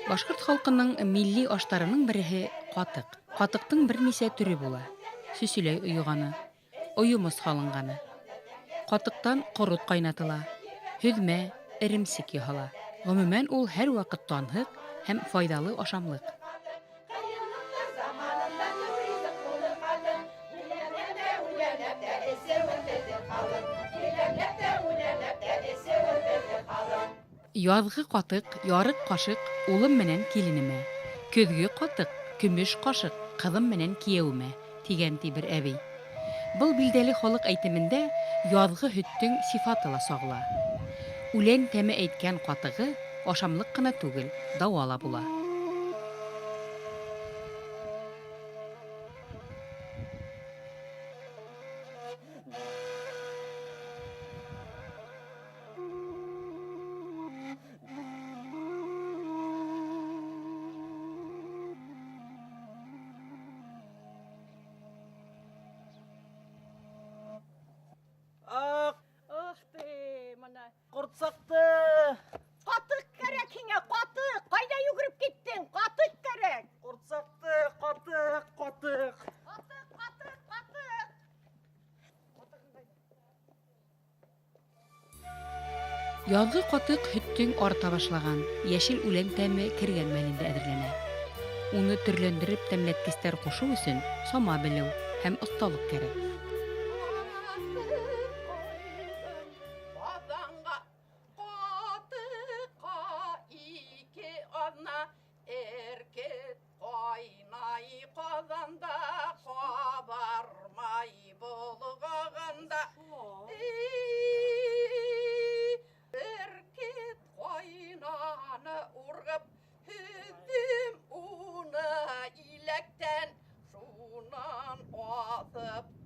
Башкорт халкының милли аштарының береһе катык. Катыктың берничә төре була. Сөсүләй уйганы, оюмос халынганы. Катыктан корут кайнатыла, һөҙмә, эремсек яһала. Гомумән ул һәр вакыт танһык һәм файдалы ашамлык. Яҙғы ҡатыҡ, ярыҡ ҡашыҡ, улым менән киленемә. Көҙгө ҡатыҡ, көмөш ҡашыҡ, ҡыҙым менән кейәүемә, тигән ти бер әбей. Был билдәле халыҡ әйтемендә яҙғы һөттөң сифаты ла сағыла. Үлән тәме әйткән ҡатығы ашамлыҡ ҡына түгел, дауа ла була. Ҡортсаҡты! Ҡатыҡ кәрәк һиңә, ҡатыҡ! Ҡайҙа йүгереп киттең? Ҡатыҡ кәрәк! Ҡортсаҡты, ҡатыҡ, ҡатыҡ! Ҡатыҡ, ҡатыҡ, ҡатыҡ! Яҙғы ҡатыҡ һөттөң арта башлаған, йәшел үлән тәме кергән мәлендә әҙерләнә. Уны төрләндереп тәмләткестәр ҡушыу өсөн сама белеү һәм оҫталыҡ кәрәк.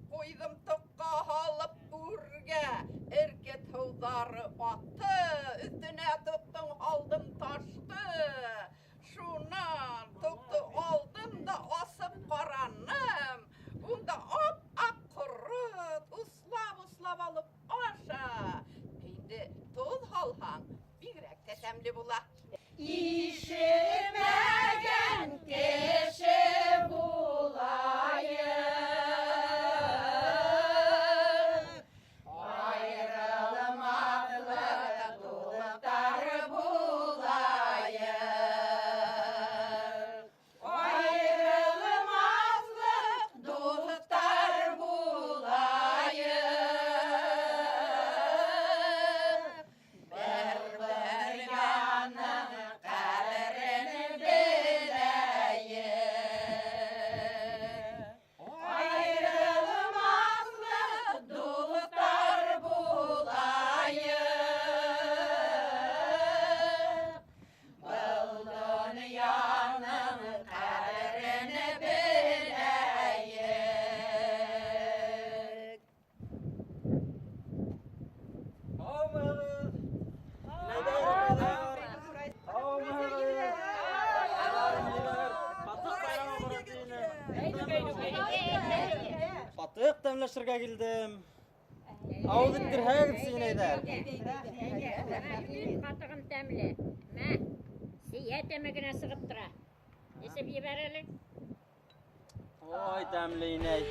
Ҡуйҙым тоҡҡа һалып үргә, эркет һыуҙары атты, өҫтөнә тоҡтоң һалдым ташты. Шунан тоҡто алдым да асып ҡараным. Унда ап-аҡ ҡорот, услап алып аша. Инде тоҙ һалһаң, бигерәк тә тәмле була. Ишетмәгән кеше булайым. Ҡатыҡ тәмләшергә килдем. Ауыҙ иттірһәгеҙ синәйҙәр. Ҡатығым тәмле. Мә, сейә тәмегенә сығып тора. Эсеп ебәр әле. Ой, тәмле инәй.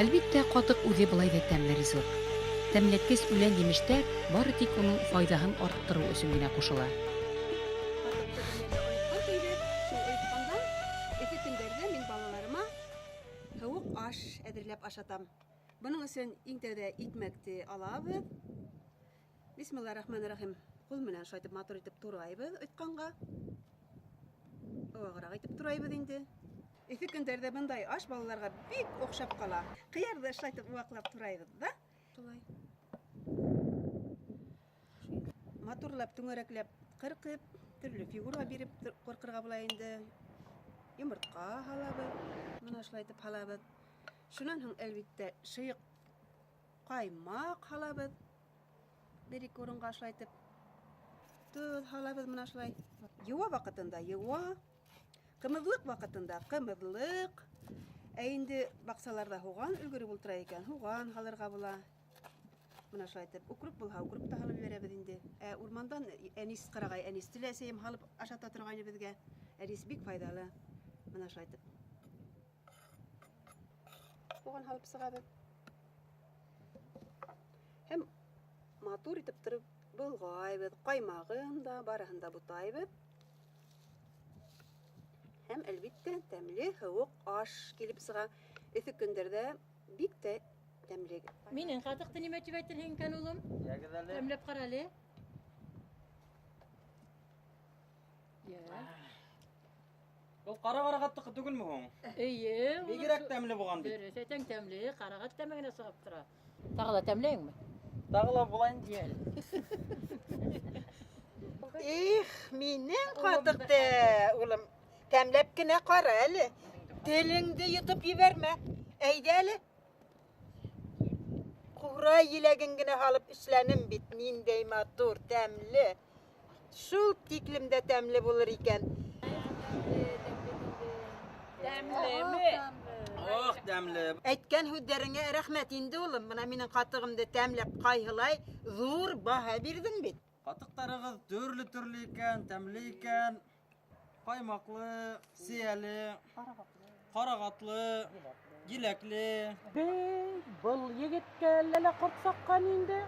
Әлбиттә, ҡатыҡ үҙе былай ҙа тәмле ризыҡ. Тәмләткес үлән емештәр бары тик уның файҙаһын арттырыу өсөн генә ҡушыла. Һыуыҡ аш әҙерләп ашатам. Бының өсөн иң тәүҙә икмәкте алабыҙ. Бисмиллаһир-рахманир-рахим. Ҡул менән шайтып матур итеп турайбыҙ ойтҡанға. Оғараҡ итеп турайбыҙ инде. Эфи көндәрдә бындай аш балаларга бик охшап кала. Кыярды эшләтеп ваклап турайбыз да. Шулай. Матурлап түңәрәкләп кыркып, төрле фигура биреп кыркырга була инде. Йомыртка халабыз, менә шулайтып халабыз. Шуннан һуң әлбиттә шыйык каймак халабыз. Бер-ике урынга шулайтып туз халабыз менә шулай. Юа вакытында юа, кымызлык вакытында кымызлык. Ә инде баксаларда хуган өлгереп ултыра икән, хуган халырга була. Менә шулайтып укруп булһа, укруп та халып бирәбез инде. Ә урмандан әнис карагай, әнис теләсәем халып ашата торган безгә. Әнис бик файдалы. Менә шулайтып. Хуган халып сыгабыз. Һәм матур итеп торып булгайбыз, каймагын да, барыһын да бутайбыз. Һәм әлбиттә тәмле һавык аш килеп сыга. Эфи көндәрдә бик тә тәмле. Минең катыкты нимә тип әйтерһең икән улым? Ягез әле. Тәмләп кара әле. Ул кара-карагаттыкы түгелме һуң? Әйе. Бигрәк тәмле булган бит. Дөрес әйтәң, тәмле, карагат тәмәгенә сыгып тора. Тагы да тәмләйеңме? Тагыла була инде. Их, минең катыкты, улым. Тәмләп кенә кара әле. Телеңде йотып ебәрмә. Әйдә әле. Кура еләген генә алып эшләнем бит. Ниндәй матур, тәмле. Шул тиклемдә тәмле булыр икән. Тәмлеме? Ох, тәмле. Әйткән һүҙҙәреңә рәхмәт инде, улым. Менә минең катыгымды тәмләп кайһылай зур баһа бирдең бит. Катыктарыгыз төрле икән, тәмле икән. Каймаклы, сияле, карагатлы, еләкле. Бұл егеткә әллә корт саккан инде.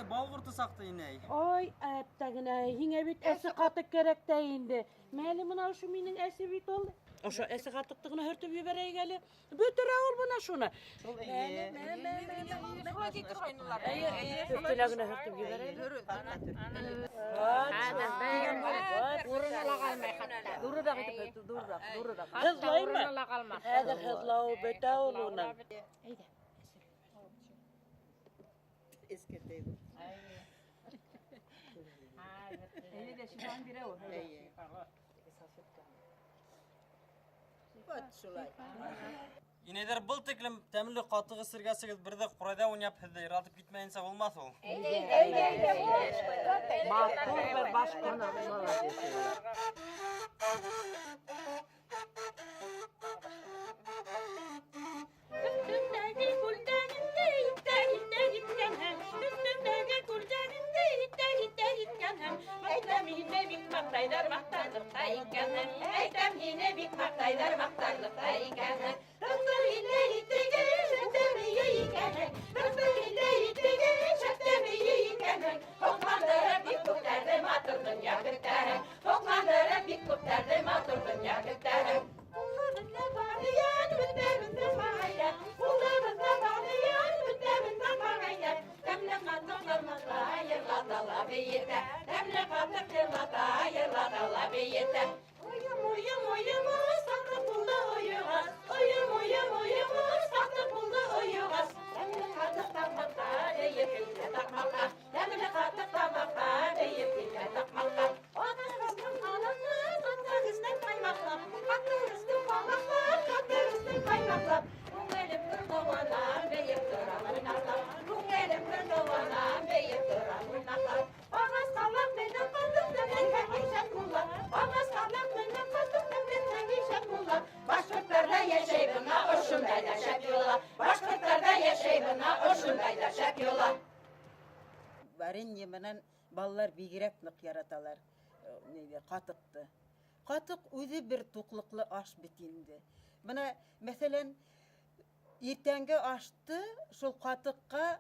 Бал курты сакты инәй. Ой, әптәгенә, һиңә бит әсе катык кәрәк тә инде. Мәле менә шу минең әсе бит ул. Ошо әсе катыкты гына һөртеп ебәрәйек әле. Бөтерә ул менә шуны. Бөтерә генә һөртеп ебәрәйек. Урынына калмай хатта. Дурыдак итеп, дурыдак. Кызлаймы? Хәзер кызлау бөтә ул уны. Эскердәй бу. Әйе дә шудан бирә ул. Вот шулай. Инәйләр был тиклем тәмле катыгы сиргәсегез бердә курайда уйнап һездә иратып китмәенсә булмас ул. Матур бер башкана молодец. Варенье менән балалар бигрәк нык яраталар. Катыкты. Катык үзе бер туклыклы аш бит инде. Менә мәсәлән, иртәнге ашты шул катыкка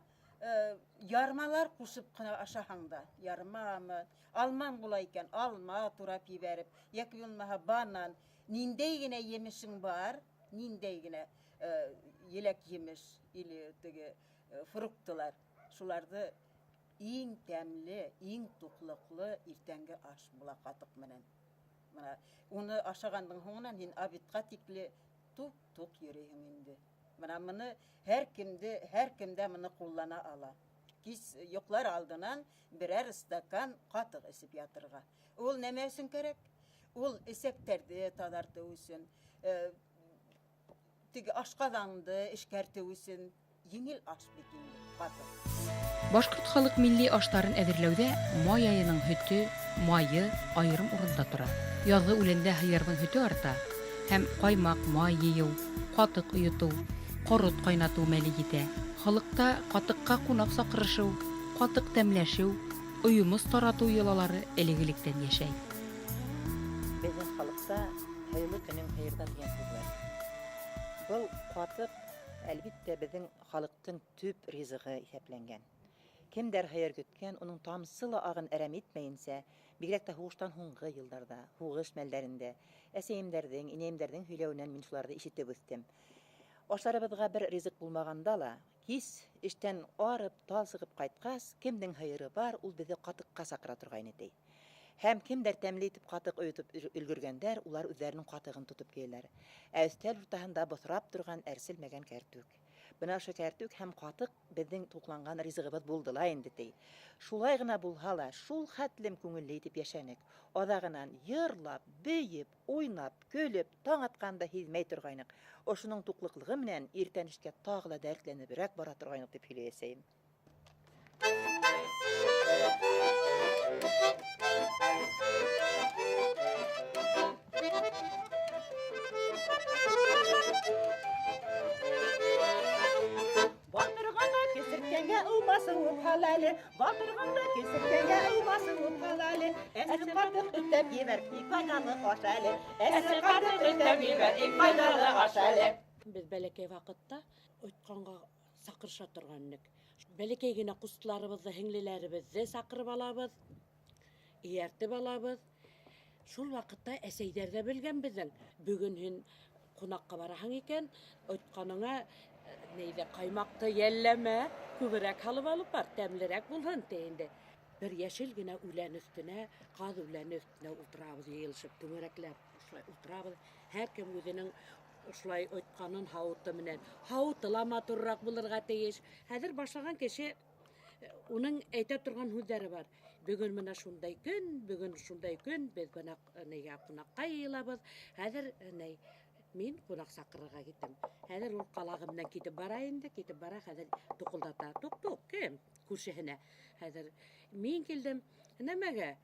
ярмалар кушып кына ашаһаң да, ярмамы, алман була икән, алма турап ебәреп, яки булмаһа банан, ниндәй генә емешең бар, ниндәй генә еләк емеш или теге фруктылар, шуларды иң тәмле, иң туклыклы иртәнге аш була катык менән. Менә уны ашагандың һуңынан һин обедка тикле тук йөрейһең инде. Менә моны һәр кемдә моны куллана ала. Кис йоклар алдынан берәр стакан катык эсеп ятырга. Ул нәмә өчен кирәк? Ул эсәктәрде тазарту өчен, теге ашказанды эшкәртү өчен еңел аш бит инде катык. Башкорт халык милли ашларын әзерләүдә май аеның һөте, майы аерым урында тора. Язгы үләндә һыерның һөте арта һәм каймак, май йыю, катык ыйту, корот кайнату мәле җитә. Халыкта катыкка кунак сакырышу, катык тәмләшү, уйымыз тарату йолалары элегелектән яшәй. Безнең халыкта һыйлы көнең һыерда дигән сүз бар. Был катык әлбиттә безнең халыктың төп ризыгы исәпләнгән. Кемдер һыер көткән, уның тамсы ла агын әрәм итмәенсә, бигрәк тә һугыштан һуңгы елларда, һугыш мәлләрендә, әсәемдәрнең, инәемдәрнең һөйләүеннән мин шуларны ишетеп үстем. Ашларыбызга бер ризык булмаганда ла, кис эштән арып, тал сыгып кайткас, кемнең һыеры бар, ул безне катыкка сакыра торган иде. Һәм кемдер тәмле итеп катык өйтеп өлгергәндәр, улар үзләренең катыгын тотып киләләр. Өстәл уртаһында босрап торган әрселмәгән кәртүк. Бына шу кәртүк һәм катык безнең тукланган ризыгыбыз булдыла инде ди. Шулай гына булһа ла, шул хәтлем күңелле итеп яшәнек. Адагынан йырлап, бейеп, уйнап, көлеп, таң атканда һизмәй торгайнык. Ошуның туклыклыгы менән иртәнешкә тагы да дәртләнебрәк бара торгайнык дип һөйләсәйм. Батырганда кесерткәнгә улмасын ул халәле, батырганда кесерткәнгә улмасын ул халәле. Әсер катык үтәп ебәр, файдалы аш әле. Әсер катык үтәп ебәр, файдалы аш әле. Без бәләкәй вакытта ойтканга сакырша торганнык. Бәләкәй генә кустларыбызны, һеңлеләребезне сакырып алабыз, ияртеп алабыз. Шул вакытта әсәйдәр дә белгән безнең. Бүген һин кунакка бараһың икән, ойтканыңа нейде каймакты йәлләмә, күбрәк халып алып бар, тәмлерәк булһын тиенде. Бер яшел генә үлән өстенә, каз үләне өстенә утырабыз, йыелышып, түңәрәкләп, шулай утырабыз. Һәркем үзенең шулай ойтканын һавыты менән. Һавыты ла матуррак булырга тиеш. Хәзер башлаган кеше уның әйтә торган һүзләре бар. Бүген менә шундай көн, без бына кунакка йыелабыз. Хәзер мин кунак сакырырга киттем. Хәзер ул калагы менән китеп бара инде, хәзер тукылдата. Тук, кем? Күршеһенә. Хәзер мин килдем. Нәмәгә?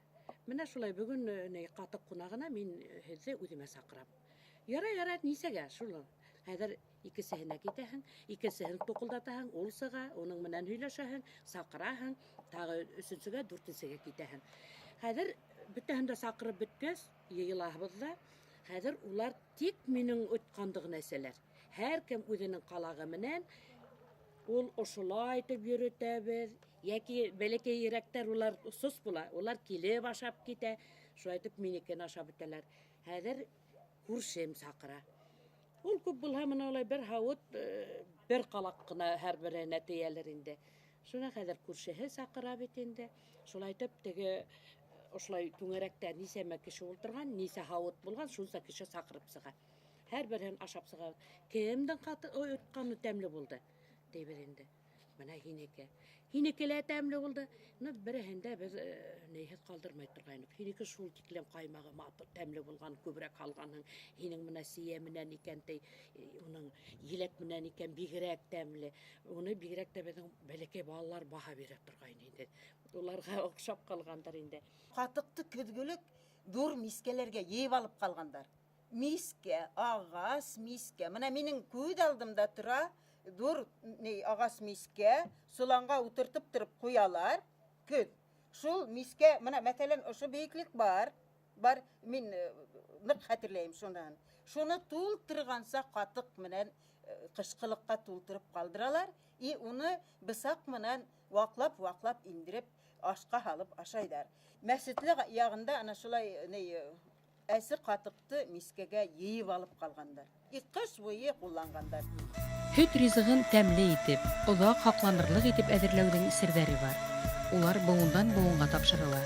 Менә шулай бүген катык кунагына мин һезне үземә сакырам. Ярай, нисәгә шул? Хәзер икесеһенә китәһең, икесеһен тукылдатаһың, ул сыга, уның менән һөйләшәһең, сакыраһың, тагы өченчегә, дүртенчегә китәһең. Хәзер бөтәһен дә сакырып беткәс, йыелабыз да. Хәзер улар тик минең ойткандыгын әсәләр. Һәркем үзенең калагы менән ул ошолай итеп йөрөтәбез. Яки бәләкәй йөрәктәр улар сус була, улар килеп ашап китә. Шулай итеп минекен ашап бетәләр. Хәзер күршем сакыра. Ул күп булһа менә улай бер һавыт, бер калак кына һәр беренә тиялер инде. Шуна хәзер күршеһе сакыра бит инде. Шулай итеп теге ошолай түңәрәктә нисәмә кеше ултырган, нисә һавыт булган, шунса кеше сакырып сыга. Һәр берен ашап сыга. Кемдән ойтканы тәмле булды? Дибез инде. Менә һинеке лә тәмле булды. Береһендә без нәйһез калдырмай торгайнык. Һинеке шул тиклем каймагы матур тәмле булган, күбрәк алганның. Һинең менә сия менән икән, уның еләк менән икән, бигрәк тәмле. Уны бигрәк тә безнең бәләкәй балалар баһа бирә торгайны инде. Уларга охшап калгандар инде. Катыкты көзгөлек дур мискәләргә йыйып алып калгандар. Мискә, агас мискә. Менә минең күз алдымда тора дур агас мискә, суланга утыртып торып куялар. Көз. Шул мискә, менә мәсәлән, ошо бейеклек бар, мин нык хәтерләйм шунан. Шуны тултырганса катык менән кышкылыкка тултырып калдыралар, и уны бысак менән ваклап индиреп ашка һалып ашайдар. Мәсетле ягында ана шулай әсе катыкты мискәгә йыйып алып калгандар. Кыш буе куллангандар. Һөт ризыгын тәмле итеп, озак хакланырлык итеп әзерләүнең серҙәре бар. Улар быуындан быуынга тапшырыла.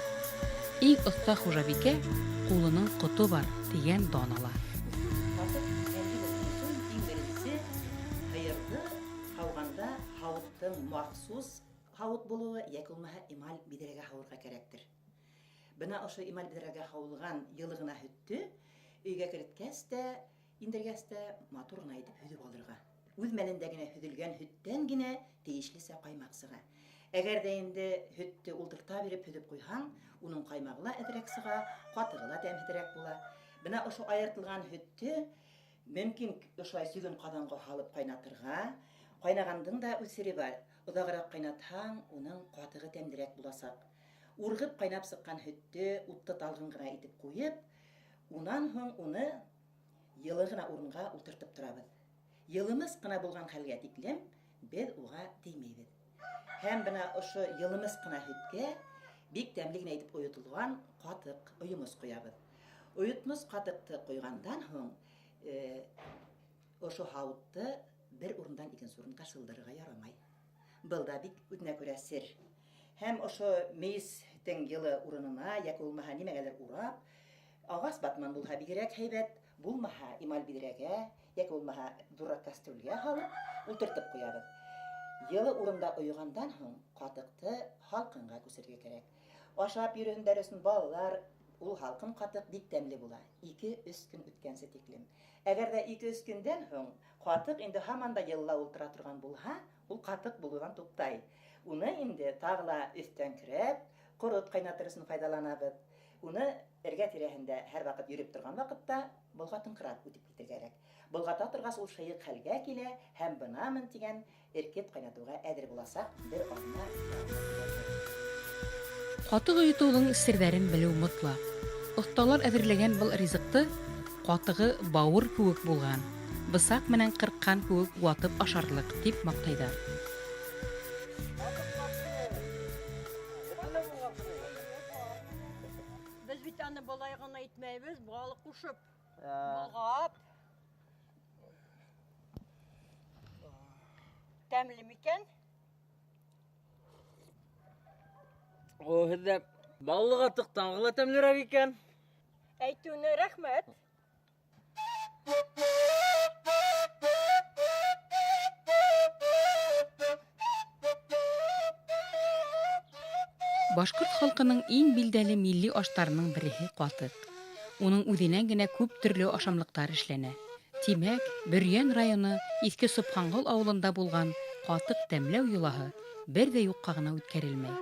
Иң оста хужабикә кулының ҡото бар дигән дан ала. Катык әнди булсын, катыктың махсус һавыт булуы яки булмаһа эмаль бидрәгә һавырга кирәктер. Бына ошо эмаль бидрәгә һавылган йылы гына һөтте өйгә керткәс тә, индергәс тә матур гына итеп һөдеп алырга. Үз мәлендә генә һөделгән һөттән генә тиешлесе каймак сыга. Әгәр дә инде һөтте ултырта биреп һөдеп куйһаң, уның каймагы ла әдрәк сыга, катыгы ла тәмһезрәк була. Бына ошо аертылган һөтте мөмкин ошолай сөйгән казанга салып кайнатырга. Кайнагандың да үсере бар. Озаграк кайнатһаң, уның катыгы тәмлерәк буласак. Ургып кайнап сыккан һөтте утты талгын гына итеп куеп, унан һоң уны йылы гына урынга утыртып торабыз. Йылымыз кына булган хәлгә тиклем без уга теймәйбез. Һәм бына ошо йылымыз кына һөткә бик тәмле генә итеп оютылган катык уйымыз куябыз. Оютмыз катыкты куйгандан һоң ошо һавытты бер урындан икенче урынга шылдырырга ярамай. Был да бик үтенә күрә сер. Һәм ошо мейестең йылы урынына яки булмаһа нимәгәлер урап, агас батман булһа бигрәк һәйбәт, булмаһа эмаль бидрәгә яки булмаһа дурак кастрюльгә һалып утыртып куябыз. Йылы урында уйгандан һоң катыкты халкынга күсәргә кирәк. Ашап йөргәндәр өчен балалар ул халкын катык бик тәмле була. 2-3 көн үткәнсе тиклем. Әгәр дә 2-3 көндән һоң катык инде һаман да йылла ултыра торган булһа, ул катык булудан туктый. Уны инде тагыла өстән кирәп, корыт кайнатыр өчен файдаланабыз. Уны эргә тирәһендә һәр вакыт йөреп торган вакытта болгатынкырап үтеп китәргә кирәк. Болгата торгас ул шыйык хәлгә килә һәм бынамын дигән эркет кайнатуга әзер буласак, бер атна. Катык оютуның серләрен белү мотлак. Осталар әзерләгән был ризыкты катыгы бауыр күк булган. Бысак менән кырккан күк ватып ашарлык дип мактайдар. Без бит аны болай гына әйтмәйбез, балы кушып, болгап. Тәмле микән? О, һеҙҙә баллы катык таңғыла тәмлерәк икән. Әйтүне рәхмәт. Башкорт халкының иң билдәле милли аштарының береһе катык. Уның үҙенән генә күп төрлө ашамлыктар эшләнә. Тимәк, Бөрйән районы Иске Собхангол авылында булган катык тәмләү йолаһы бер дә юкка гына үткәрелмәй.